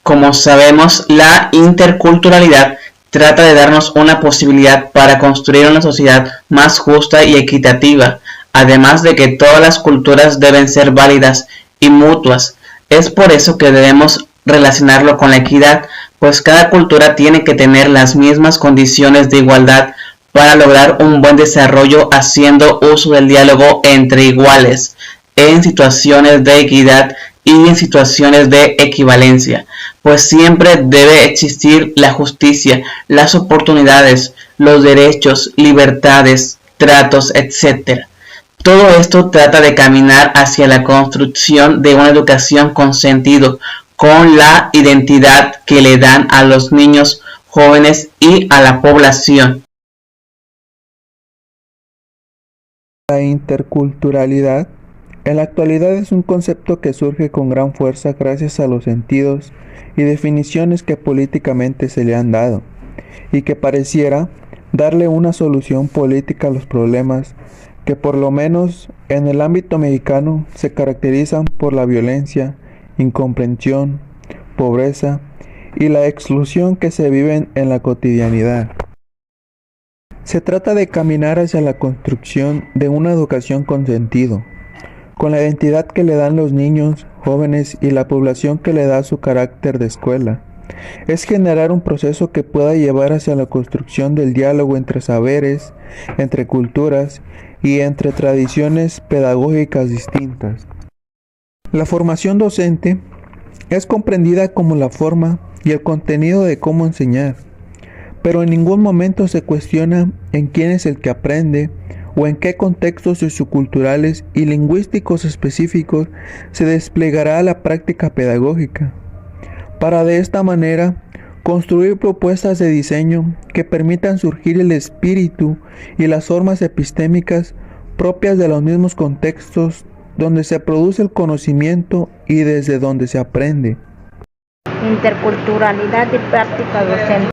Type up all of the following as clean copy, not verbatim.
Como sabemos, la interculturalidad trata de darnos una posibilidad para construir una sociedad más justa y equitativa, además de que todas las culturas deben ser válidas y mutuas. Es por eso que debemos relacionarlo con la equidad, pues cada cultura tiene que tener las mismas condiciones de igualdad para lograr un buen desarrollo haciendo uso del diálogo entre iguales, en situaciones de equidad y en situaciones de equivalencia, pues siempre debe existir la justicia, las oportunidades, los derechos, libertades, tratos, etc. Todo esto trata de caminar hacia la construcción de una educación con sentido, con la identidad que le dan a los niños, jóvenes y a la población. La interculturalidad en la actualidad es un concepto que surge con gran fuerza gracias a los sentidos y definiciones que políticamente se le han dado, y que pareciera darle una solución política a los problemas que por lo menos en el ámbito mexicano se caracterizan por la violencia, incomprensión, pobreza y la exclusión que se viven en la cotidianidad. Se trata de caminar hacia la construcción de una educación con sentido, con la identidad que le dan los niños, jóvenes y la población que le da su carácter de escuela. Es generar un proceso que pueda llevar hacia la construcción del diálogo entre saberes, entre culturas y entre tradiciones pedagógicas distintas. La formación docente es comprendida como la forma y el contenido de cómo enseñar, pero en ningún momento se cuestiona en quién es el que aprende o en qué contextos socioculturales y lingüísticos específicos se desplegará la práctica pedagógica, para de esta manera construir propuestas de diseño que permitan surgir el espíritu y las formas epistémicas propias de los mismos contextos donde se produce el conocimiento y desde donde se aprende. Interculturalidad y práctica docente.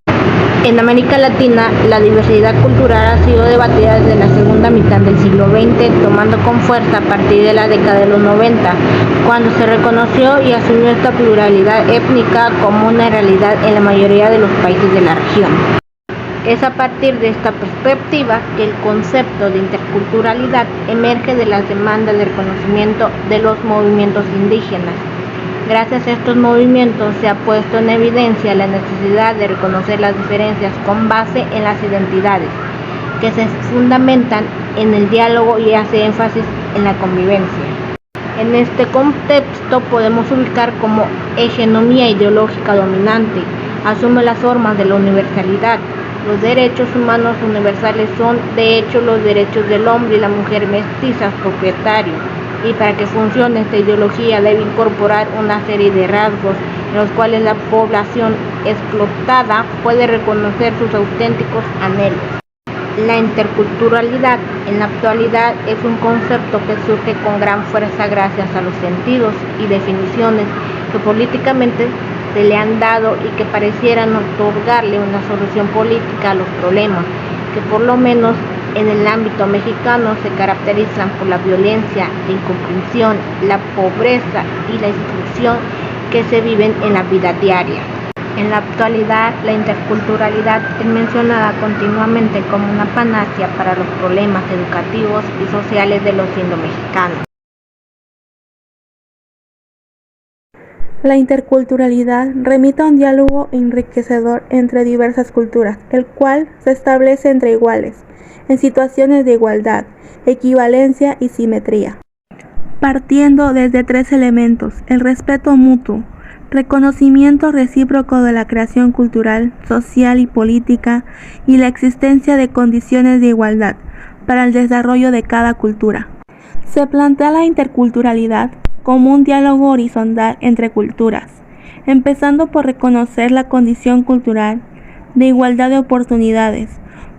En América Latina, la diversidad cultural ha sido debatida desde la segunda mitad del siglo XX, tomando con fuerza a partir de la década de los 90, cuando se reconoció y asumió esta pluralidad étnica como una realidad en la mayoría de los países de la región. Es a partir de esta perspectiva que el concepto de interculturalidad emerge de las demandas de reconocimiento de los movimientos indígenas. Gracias a estos movimientos se ha puesto en evidencia la necesidad de reconocer las diferencias con base en las identidades, que se fundamentan en el diálogo y hace énfasis en la convivencia. En este contexto podemos ubicar como hegemonía ideológica dominante, asume las formas de la universalidad. Los derechos humanos universales son, de hecho, los derechos del hombre y la mujer mestizas propietarios. Y para que funcione esta ideología debe incorporar una serie de rasgos en los cuales la población explotada puede reconocer sus auténticos anhelos. La interculturalidad en la actualidad es un concepto que surge con gran fuerza gracias a los sentidos y definiciones que políticamente se le han dado y que parecieran otorgarle una solución política a los problemas, que por lo menos en el ámbito mexicano se caracterizan por la violencia, la incomprensión, la pobreza y la exclusión que se viven en la vida diaria. En la actualidad, la interculturalidad es mencionada continuamente como una panacea para los problemas educativos y sociales de los indomexicanos. La interculturalidad remite a un diálogo enriquecedor entre diversas culturas, el cual se establece entre iguales, en situaciones de igualdad, equivalencia y simetría, partiendo desde tres elementos: el respeto mutuo, reconocimiento recíproco de la creación cultural, social y política, y la existencia de condiciones de igualdad para el desarrollo de cada cultura. Se plantea la interculturalidad como un diálogo horizontal entre culturas, empezando por reconocer la condición cultural de igualdad de oportunidades,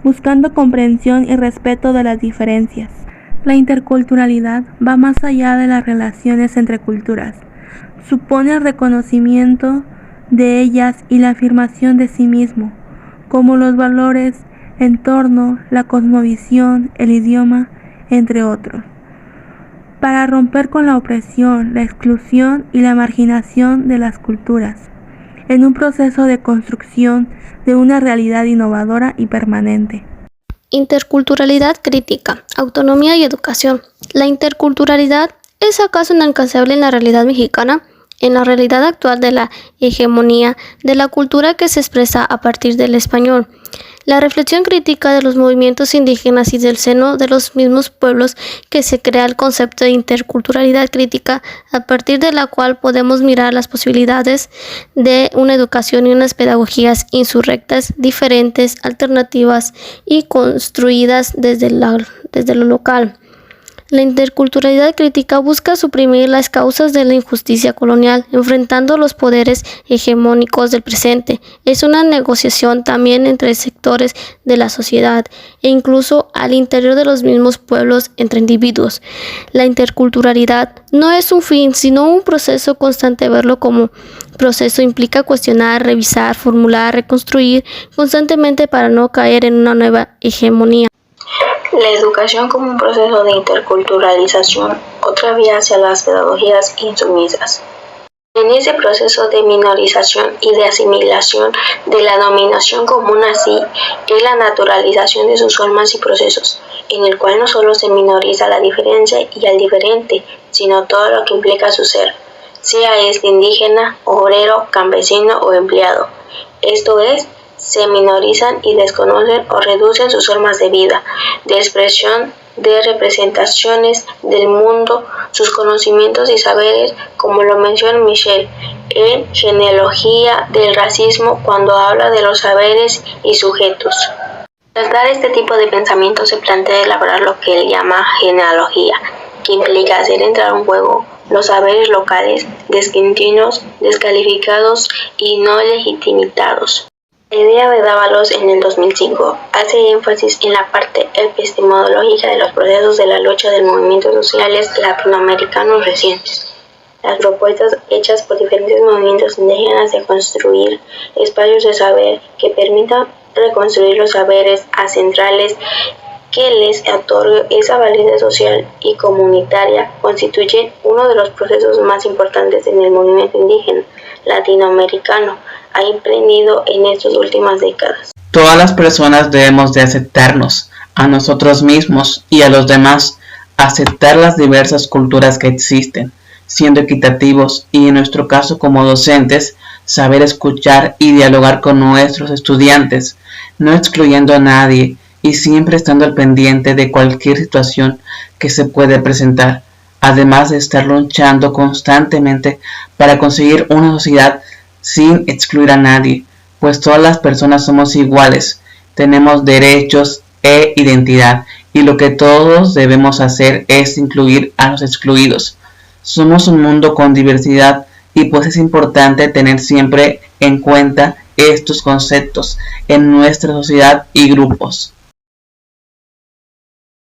buscando comprensión y respeto de las diferencias. La interculturalidad va más allá de las relaciones entre culturas, supone el reconocimiento de ellas y la afirmación de sí mismo, como los valores, entorno, la cosmovisión, el idioma, entre otros, para romper con la opresión, la exclusión y la marginación de las culturas. en un proceso de construcción de una realidad innovadora y permanente. Interculturalidad crítica, autonomía y educación. ¿La interculturalidad es acaso inalcanzable en la realidad mexicana? En la realidad actual de la hegemonía de la cultura que se expresa a partir del español. La reflexión crítica de los movimientos indígenas y del seno de los mismos pueblos que se crea el concepto de interculturalidad crítica, a partir de la cual podemos mirar las posibilidades de una educación y unas pedagogías insurrectas, diferentes, alternativas y construidas desde lo local. La interculturalidad crítica busca suprimir las causas de la injusticia colonial, enfrentando los poderes hegemónicos del presente. Es una negociación también entre sectores de la sociedad e incluso al interior de los mismos pueblos entre individuos. La interculturalidad no es un fin, sino un proceso constante. Verlo como proceso implica cuestionar, revisar, formular, reconstruir constantemente para no caer en una nueva hegemonía. La educación como un proceso de interculturalización, otra vía hacia las pedagogías insumisas. En ese proceso de minorización y de asimilación de la dominación común así es la naturalización de sus formas y procesos, en el cual no solo se minoriza la diferencia y al diferente, sino todo lo que implica su ser, sea este indígena, obrero, campesino o empleado. Esto es, se minorizan y desconocen o reducen sus formas de vida, de expresión, de representaciones del mundo, sus conocimientos y saberes, como lo menciona Michel en Genealogía del Racismo cuando habla de los saberes y sujetos. Al tratar este tipo de pensamiento se plantea elaborar lo que él llama genealogía, que implica hacer entrar en juego los saberes locales, discontinuos, descalificados y no legitimados. La idea de Dávalos en el 2005 hace énfasis en la parte epistemológica de los procesos de la lucha de movimientos sociales latinoamericanos recientes. Las propuestas hechas por diferentes movimientos indígenas de construir espacios de saber que permitan reconstruir los saberes ancestrales que les otorgue esa validez social y comunitaria constituyen uno de los procesos más importantes en el movimiento indígena latinoamericano ha emprendido en estas últimas décadas. Todas las personas debemos de aceptarnos a nosotros mismos y a los demás, aceptar las diversas culturas que existen, siendo equitativos y en nuestro caso como docentes, saber escuchar y dialogar con nuestros estudiantes, no excluyendo a nadie y siempre estando al pendiente de cualquier situación que se puede presentar, además de estar luchando constantemente para conseguir una sociedad sin excluir a nadie, pues todas las personas somos iguales, tenemos derechos e identidad, y lo que todos debemos hacer es incluir a los excluidos. Somos un mundo con diversidad y pues es importante tener siempre en cuenta estos conceptos en nuestra sociedad y grupos.